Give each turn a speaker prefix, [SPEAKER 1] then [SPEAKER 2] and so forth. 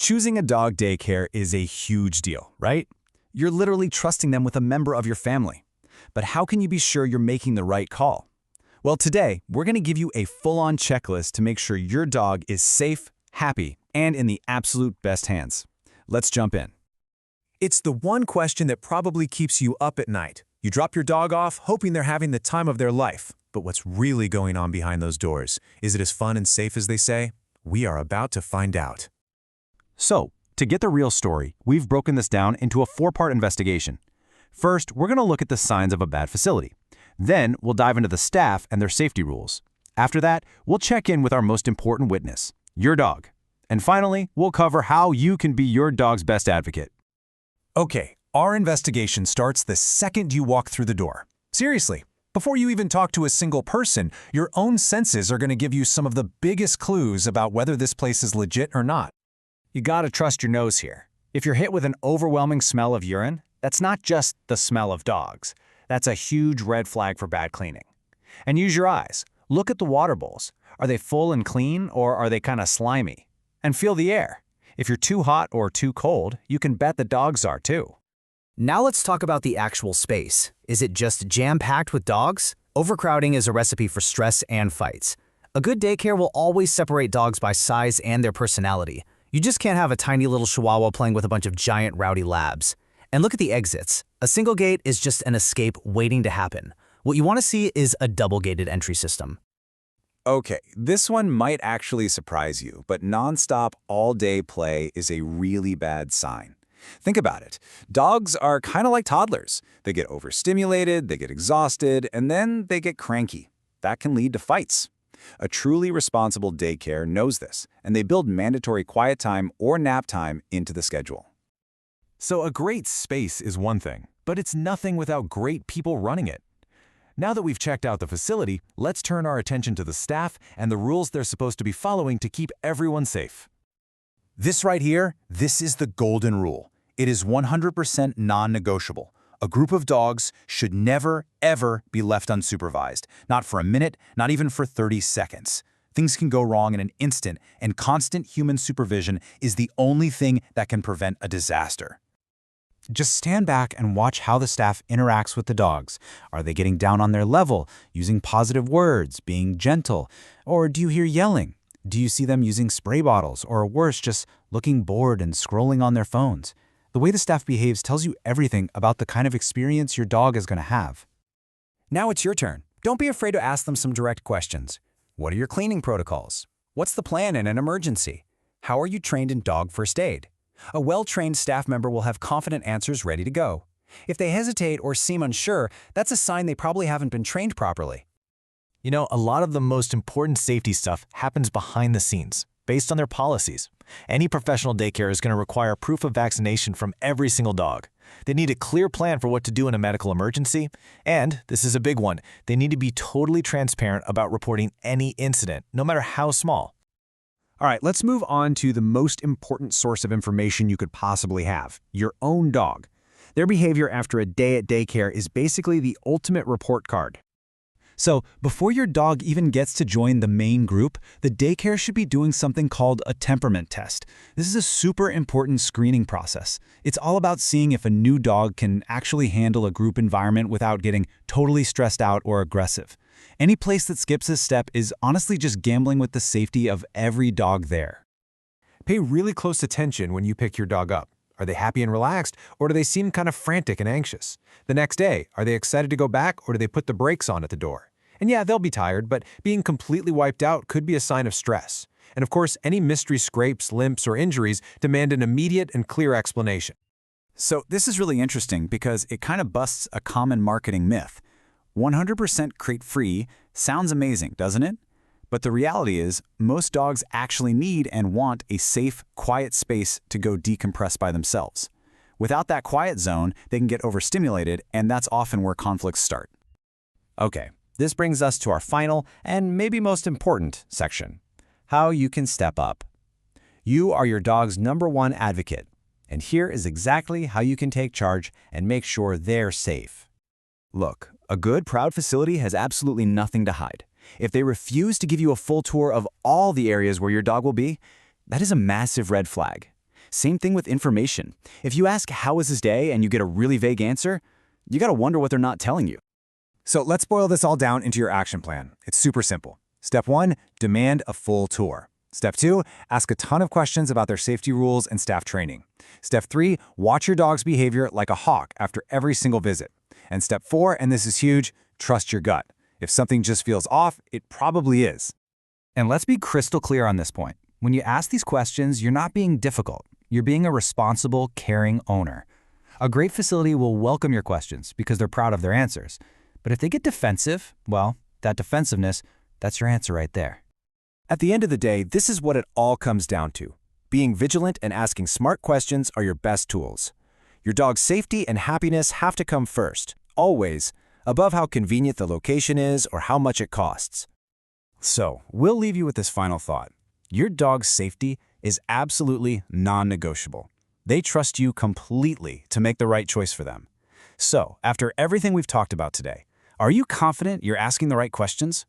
[SPEAKER 1] Choosing a dog daycare is a huge deal, right? You're literally trusting them with a member of your family. But how can you be sure you're making the right call? Well, today, we're going to give you a full-on checklist to make sure your dog is safe, happy, and in the absolute best hands. Let's jump in.
[SPEAKER 2] It's the one question that probably keeps you up at night. You drop your dog off, hoping they're having the time of their life. But what's really going on behind those doors? Is it as fun and safe as they say? We are about to find out.
[SPEAKER 3] So, to get the real story, we've broken this down into a 4-part investigation. First, we're going to look at the signs of a bad facility. Then, we'll dive into the staff and their safety rules. After that, we'll check in with our most important witness, your dog. And finally, we'll cover how you can be your dog's best advocate.
[SPEAKER 2] Okay, our investigation starts the second you walk through the door. Seriously, before you even talk to a single person, your own senses are going to give you some of the biggest clues about whether this place is legit or not.
[SPEAKER 1] You gotta trust your nose here. If you're hit with an overwhelming smell of urine, that's not just the smell of dogs. That's a huge red flag for bad cleaning. And use your eyes. Look at the water bowls. Are they full and clean, or are they kind of slimy? And feel the air. If you're too hot or too cold, you can bet the dogs are too.
[SPEAKER 4] Now let's talk about the actual space. Is it just jam-packed with dogs? Overcrowding is a recipe for stress and fights. A good daycare will always separate dogs by size and their personality. You just can't have a tiny little chihuahua playing with a bunch of giant rowdy labs. And look at the exits. A single gate is just an escape waiting to happen. What you want to see is a double-gated entry system.
[SPEAKER 1] Okay, this one might actually surprise you, but nonstop all-day play is a really bad sign. Think about it. Dogs are kind of like toddlers. They get overstimulated, they get exhausted, and then they get cranky. That can lead to fights. A truly responsible daycare knows this, and they build mandatory quiet time or nap time into the schedule.
[SPEAKER 3] So a great space is one thing, but it's nothing without great people running it. Now that we've checked out the facility, let's turn our attention to the staff and the rules they're supposed to be following to keep everyone safe.
[SPEAKER 1] This right here, this is the golden rule. It is 100% non-negotiable. A group of dogs should never, ever be left unsupervised. Not for a minute, not even for 30 seconds. Things can go wrong in an instant, and constant human supervision is the only thing that can prevent a disaster. Just stand back and watch how the staff interacts with the dogs. Are they getting down on their level, using positive words, being gentle? Or do you hear yelling? Do you see them using spray bottles, or worse, just looking bored and scrolling on their phones? The way the staff behaves tells you everything about the kind of experience your dog is going to have. Now it's your turn. Don't be afraid to ask them some direct questions. What are your cleaning protocols? What's the plan in an emergency? How are you trained in dog first aid? A well-trained staff member will have confident answers ready to go. If they hesitate or seem unsure, that's a sign they probably haven't been trained properly.
[SPEAKER 3] You know, a lot of the most important safety stuff happens behind the scenes, based on their policies. Any professional daycare is going to require proof of vaccination from every single dog. They need a clear plan for what to do in a medical emergency. And, this is a big one, they need to be totally transparent about reporting any incident, no matter how small.
[SPEAKER 5] All right, let's move on to the most important source of information you could possibly have, your own dog. Their behavior after a day at daycare is basically the ultimate report card.
[SPEAKER 1] So, before your dog even gets to join the main group, the daycare should be doing something called a temperament test. This is a super important screening process. It's all about seeing if a new dog can actually handle a group environment without getting totally stressed out or aggressive. Any place that skips this step is honestly just gambling with the safety of every dog there.
[SPEAKER 2] Pay really close attention when you pick your dog up. Are they happy and relaxed, or do they seem kind of frantic and anxious? The next day, are they excited to go back, or do they put the brakes on at the door? And yeah, they'll be tired, but being completely wiped out could be a sign of stress. And of course, any mystery scrapes, limps, or injuries demand an immediate and clear explanation.
[SPEAKER 1] So this is really interesting because it kind of busts a common marketing myth. 100% crate-free sounds amazing, doesn't it? But the reality is, most dogs actually need and want a safe, quiet space to go decompress by themselves. Without that quiet zone, they can get overstimulated, and that's often where conflicts start.
[SPEAKER 3] Okay, this brings us to our final and maybe most important section, how you can step up. You are your dog's #1 advocate, and here is exactly how you can take charge and make sure they're safe.
[SPEAKER 1] Look, a good, proud facility has absolutely nothing to hide. If they refuse to give you a full tour of all the areas where your dog will be, that is a massive red flag.
[SPEAKER 6] Same thing with information. If you ask, "How was his day?" and you get a really vague answer, you gotta wonder what they're not telling you.
[SPEAKER 1] So let's boil this all down into your action plan. It's super simple. Step 1, demand a full tour. Step 2, ask a ton of questions about their safety rules and staff training. Step 3, watch your dog's behavior like a hawk after every single visit. And step 4, and this is huge, trust your gut. If something just feels off, it probably is.
[SPEAKER 7] And let's be crystal clear on this point. When you ask these questions, you're not being difficult. You're being a responsible, caring owner. A great facility will welcome your questions because they're proud of their answers. But if they get defensive, well, that defensiveness, that's your answer right there.
[SPEAKER 5] At the end of the day, this is what it all comes down to. Being vigilant and asking smart questions are your best tools. Your dog's safety and happiness have to come first, always, above how convenient the location is or how much it costs. So, we'll leave you with this final thought. Your dog's safety is absolutely non-negotiable. They trust you completely to make the right choice for them. So, after everything we've talked about today, are you confident you're asking the right questions?